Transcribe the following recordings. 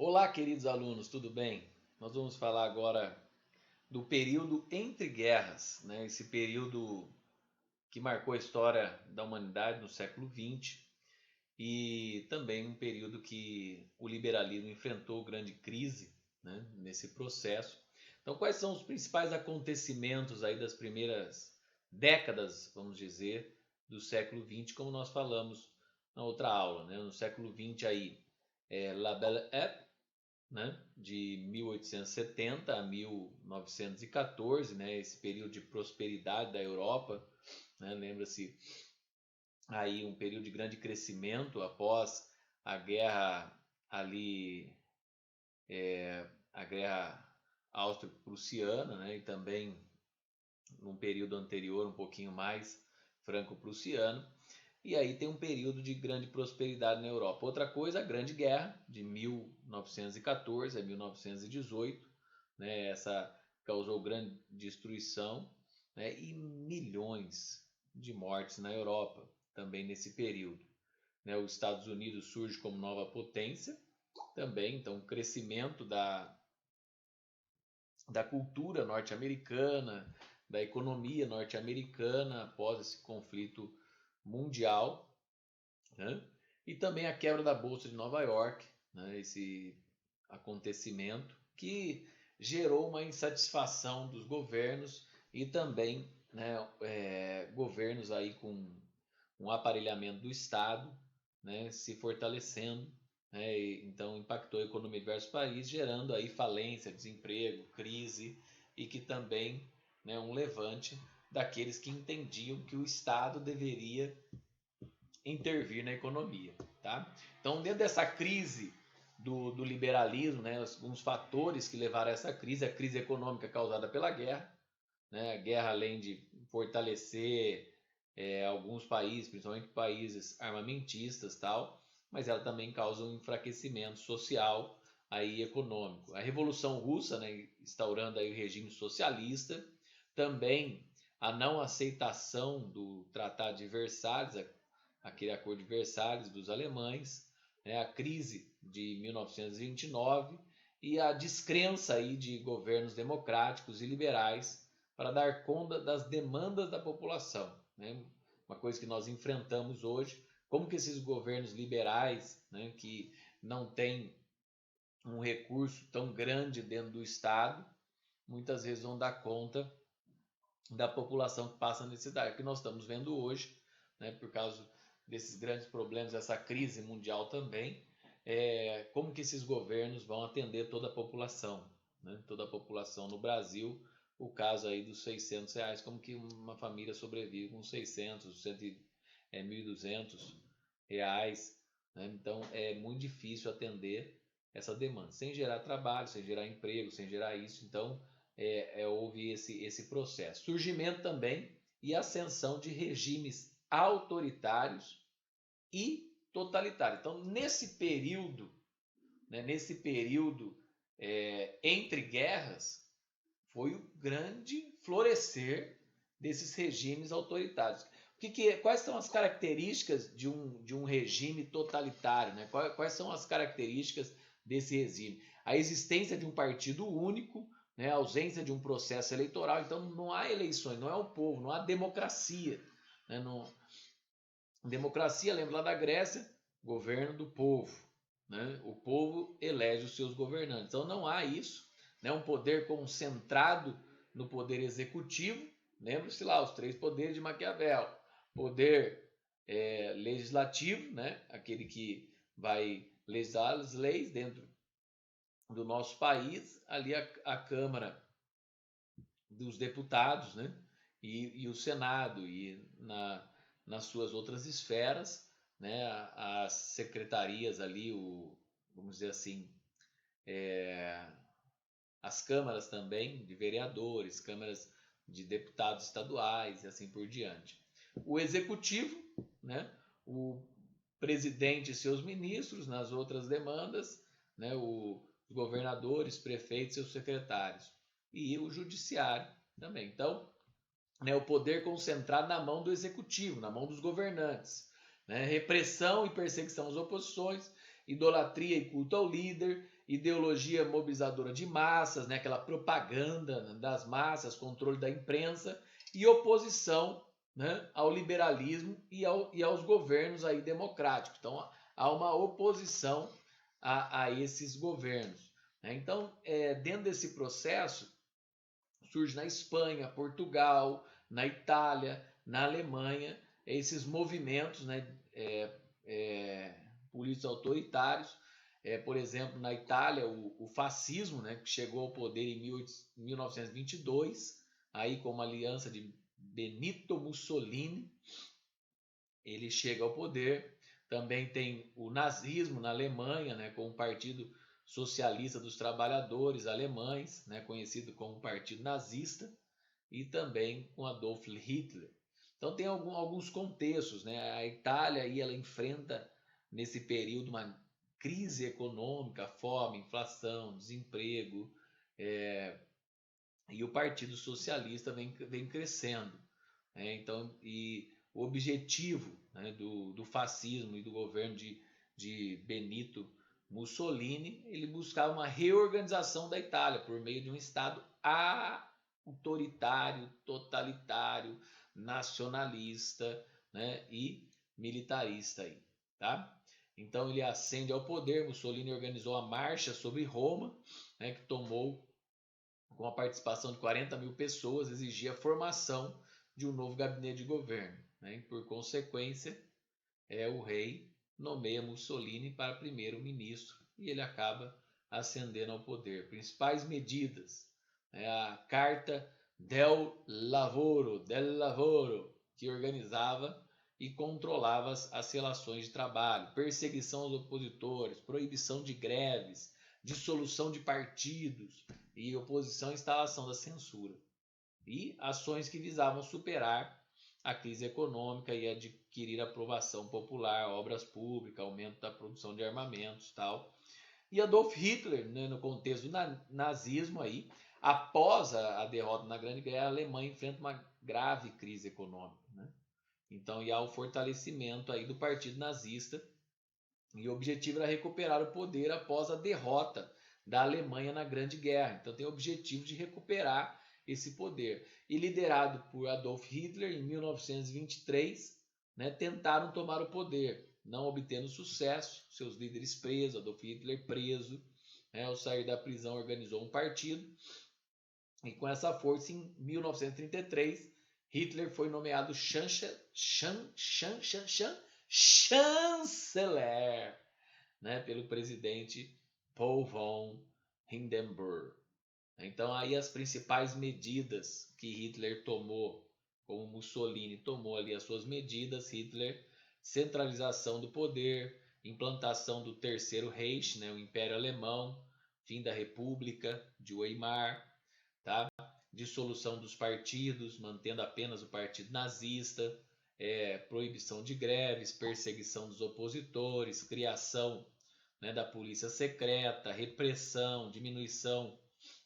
Olá, queridos alunos, tudo bem? Nós vamos falar agora do período entre guerras, né? Esse período que marcou a história da humanidade no século XX e também um período que o liberalismo enfrentou grande crise, né? Nesse processo. Então, quais são os principais acontecimentos aí das primeiras décadas, vamos dizer, do século XX, como nós falamos na outra aula, né? No século XX aí, La Belle Époque, né, de 1870 a 1914, né, esse período de prosperidade da Europa, né, lembra-se aí um período de grande crescimento após a guerra ali, a guerra austro-prussiana, né, e também num período anterior um pouquinho mais franco-prussiano. E aí tem um período de grande prosperidade na Europa. Outra coisa, a Grande Guerra, de 1914 a 1918, né? Essa causou grande destruição, né? E milhões de mortes na Europa, também nesse período. Né? Os Estados Unidos surge como nova potência, também, então, o crescimento da cultura norte-americana, da economia norte-americana após esse conflito mundial, né? E também a quebra da Bolsa de Nova York, né? Esse acontecimento que gerou uma insatisfação dos governos e também, né, governos aí com um aparelhamento do Estado, né, se fortalecendo, né, então impactou a economia de diversos países, gerando aí falência, desemprego, crise e que também, né, um levante daqueles que entendiam que o Estado deveria intervir na economia. Tá? Então, dentro dessa crise do liberalismo, né, alguns fatores que levaram a essa crise, a crise econômica causada pela guerra, né, a guerra além de fortalecer alguns países, principalmente países armamentistas, tal, mas ela também causa um enfraquecimento social aí econômico. A Revolução Russa, né, instaurando aí o regime socialista, também a não aceitação do Tratado de Versalhes, aquele acordo de Versalhes dos alemães, né, a crise de 1929 e a descrença aí de governos democráticos e liberais para dar conta das demandas da população. Né? Uma coisa que nós enfrentamos hoje, como que esses governos liberais, né, que não têm um recurso tão grande dentro do Estado, muitas vezes vão dar conta da população que passa necessidade. O que nós estamos vendo hoje, né, por causa desses grandes problemas, essa crise mundial também, como que esses governos vão atender toda a população, né? Toda a população no Brasil, o caso aí dos R$ 600, como que uma família sobrevive com 600, 1.200 reais, né? Então é muito difícil atender essa demanda, sem gerar trabalho, sem gerar emprego, sem gerar isso. Então houve esse processo. Surgimento também e ascensão de regimes autoritários e totalitários. Então, nesse período entre guerras, foi o grande florescer desses regimes autoritários. Quais são as características de um regime totalitário? Né? Quais são as características desse regime? A existência de um partido único, né? A ausência de um processo eleitoral. Então não há eleições, não é o povo, não há democracia. Né? Democracia, lembra lá da Grécia, governo do povo. Né? O povo elege os seus governantes. Então não há isso, né? Um poder concentrado no poder executivo. Lembra-se lá, os três poderes de Maquiavel. Poder legislativo, né? Aquele que vai legislar as leis dentro do nosso país, ali a Câmara dos Deputados, né? E o Senado, e nas suas outras esferas, né? As secretarias ali, vamos dizer assim, as câmaras também de vereadores, câmaras de deputados estaduais e assim por diante. O executivo, né? O presidente e seus ministros nas outras demandas, né? Os governadores, prefeitos e seus secretários. E o judiciário também. Então, né, o poder concentrado na mão do executivo, na mão dos governantes. Né? Repressão e perseguição às oposições idolatria e culto ao líder, ideologia mobilizadora de massas, né, aquela propaganda das massas, controle da imprensa e oposição, né, ao liberalismo e aos governos aí democráticos. Então há uma oposição a esses governos, né? Então, dentro desse processo, surge na Espanha, Portugal, na Itália, na Alemanha, esses movimentos, né, políticos autoritários. Por exemplo, na Itália, o fascismo, né, que chegou ao poder em 1922, aí com uma aliança de Benito Mussolini, ele chega ao poder. Também tem o nazismo na Alemanha, né, com o Partido Socialista dos Trabalhadores Alemães, né, conhecido como Partido Nazista, e também com Adolf Hitler. Então tem alguns contextos, né? A Itália aí, ela enfrenta nesse período uma crise econômica, fome, inflação, desemprego, e o Partido Socialista vem crescendo, né? Então, e o objetivo, né, do fascismo e do governo de Benito Mussolini, ele buscava uma reorganização da Itália por meio de um Estado autoritário, totalitário, nacionalista, né, e militarista aí, tá? Então ele ascende ao poder. Mussolini organizou a marcha sobre Roma, né, que tomou com a participação de 40 mil pessoas, exigia a formação de um novo gabinete de governo, né? E por consequência, o rei nomeia Mussolini para primeiro-ministro e ele acaba ascendendo ao poder. Principais medidas, né? A Carta del Lavoro, que organizava e controlava as relações de trabalho, perseguição aos opositores, proibição de greves, dissolução de partidos e oposição à instalação da censura. E ações que visavam superar a crise econômica e adquirir aprovação popular, obras públicas, aumento da produção de armamentos, tal. E Adolf Hitler, né, no contexto do nazismo aí, após a derrota na Grande Guerra, a Alemanha enfrenta uma grave crise econômica, né? Então, e há o fortalecimento aí do Partido Nazista, e o objetivo era recuperar o poder após a derrota da Alemanha na Grande Guerra. Então tem o objetivo de recuperar esse poder. E liderado por Adolf Hitler, em 1923, né, tentaram tomar o poder, não obtendo sucesso. Seus líderes presos, Adolf Hitler preso, né, ao sair da prisão organizou um partido. E com essa força, em 1933, Hitler foi nomeado chanceler, né, pelo presidente Paul von Hindenburg. Então aí as principais medidas que Hitler tomou, como Mussolini tomou ali as suas medidas, Hitler: centralização do poder, implantação do Terceiro Reich, né, o Império Alemão, fim da República de Weimar, tá? Dissolução dos partidos, mantendo apenas o Partido Nazista, proibição de greves, perseguição dos opositores, criação, né, da polícia secreta, repressão, diminuição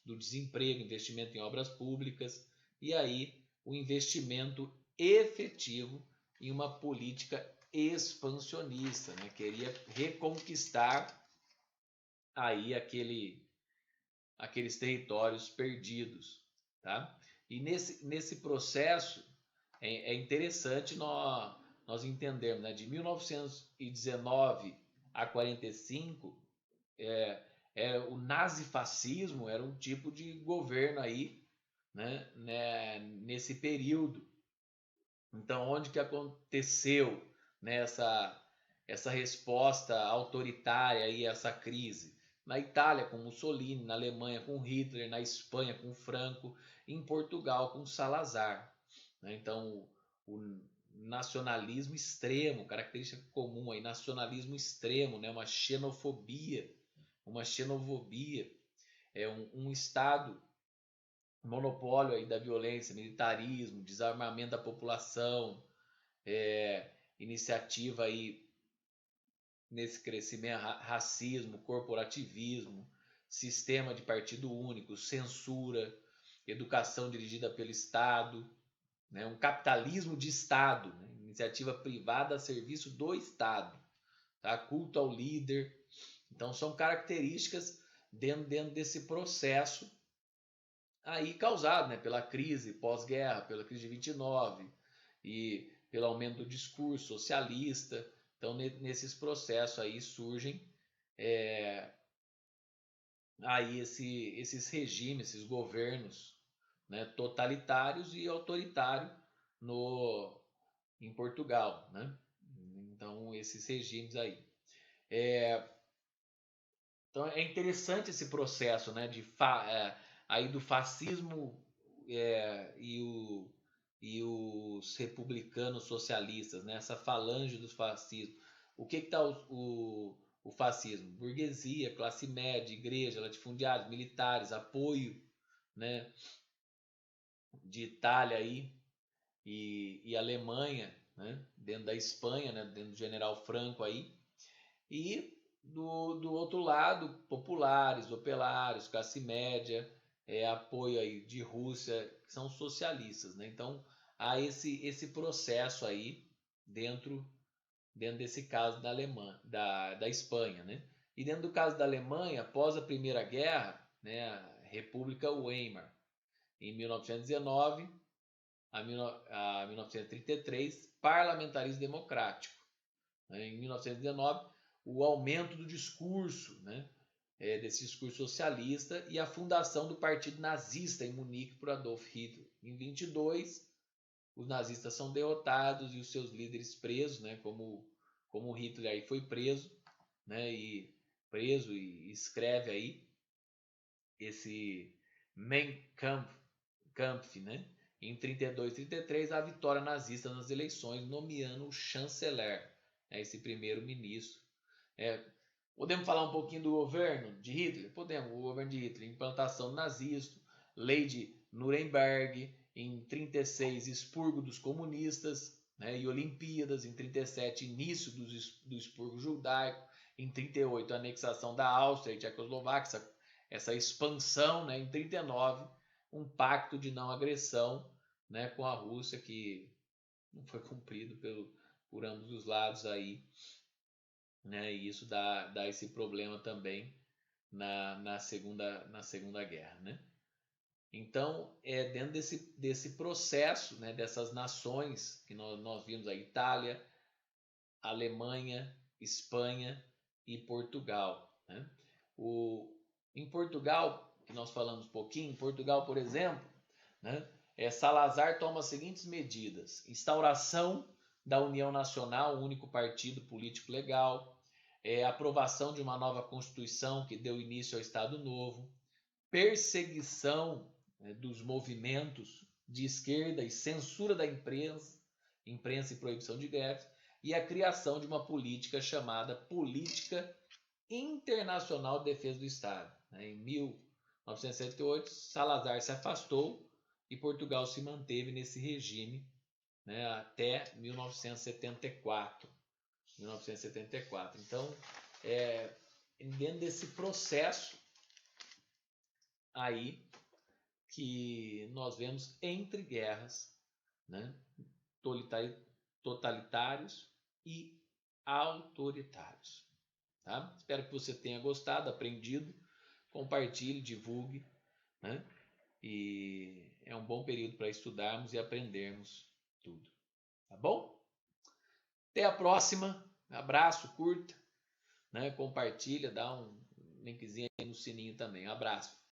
do desemprego, investimento em obras públicas e aí o investimento efetivo em uma política expansionista, né? Queria reconquistar aí aqueles territórios perdidos, tá? E nesse processo é interessante nós entendermos, né? De 1919 a 45, o nazifascismo era um tipo de governo aí, né, nesse período. Então, onde que aconteceu, né, essa resposta autoritária e essa crise? Na Itália com Mussolini, na Alemanha com Hitler, na Espanha com Franco, em Portugal com Salazar, né? Então, o nacionalismo extremo, característica comum aí, nacionalismo extremo, né, uma xenofobia, um Estado monopólio aí da violência, militarismo, desarmamento da população, iniciativa aí nesse crescimento, racismo, corporativismo, sistema de partido único, censura, educação dirigida pelo Estado, né, um capitalismo de Estado, né, iniciativa privada a serviço do Estado, tá? Culto ao líder, Então são características dentro desse processo aí causado, né, pela crise pós-guerra, pela crise de 29 e pelo aumento do discurso socialista. Então nesses processos aí surgem aí esses regimes, esses governos, né, totalitários e autoritários em Portugal, né? Então esses regimes aí. Então é interessante esse processo, né, aí do fascismo e os republicanos socialistas, né, essa falange dos fascismos. O que está o fascismo? Burguesia, classe média, igreja, latifundiários, militares, apoio, né, de Itália aí e Alemanha, né, dentro da Espanha, né, dentro do General Franco aí, e do outro lado, populares, operários, classe média, apoio aí de Rússia, que são socialistas, né? Então há esse processo aí dentro desse caso da Espanha, né? E dentro do caso da Alemanha, após a Primeira Guerra, né, a República Weimar, em 1919 a 1933, parlamentarismo democrático. Né? Em 1919, o aumento do discurso, né, desse discurso socialista e a fundação do Partido Nazista em Munique por Adolf Hitler. Em 22, os nazistas são derrotados e os seus líderes presos, né, como Hitler aí foi preso, né, e escreve aí esse Mein Kampf, né? Em 32 e 33, a vitória nazista nas eleições, nomeando o chanceler, né, esse primeiro-ministro. Podemos falar um pouquinho do governo de Hitler? Podemos. O governo de Hitler, implantação do nazismo, lei de Nuremberg, em 36, expurgo dos comunistas, né, e Olimpíadas, em 37, início do expurgo judaico, em 38, anexação da Áustria e Tchecoslováquia, essa expansão, né, em 39, um pacto de não agressão, né, com a Rússia, que não foi cumprido por ambos os lados aí, né, e isso dá esse problema também na segunda guerra, né? Então, dentro desse processo, né, dessas nações que nós vimos, a Itália, Alemanha, Espanha e Portugal, né? Em Portugal, que nós falamos um pouquinho, em Portugal, por exemplo, né, Salazar toma as seguintes medidas: instauração da União Nacional, único partido político legal, aprovação de uma nova Constituição que deu início ao Estado Novo, perseguição, né, dos movimentos de esquerda e censura da imprensa e proibição de greves, e a criação de uma política chamada Política Internacional de Defesa do Estado. Em 1978, Salazar se afastou e Portugal se manteve nesse regime, né, até 1974. Então, dentro desse processo aí que nós vemos entre guerras, né, totalitários e autoritários. Tá? Espero que você tenha gostado, aprendido, compartilhe, divulgue, né? E é um bom período para estudarmos e aprendermos tudo. Tá bom? Até a próxima. Abraço, curta, né? Compartilha, dá um linkzinho aí no sininho também. Um abraço.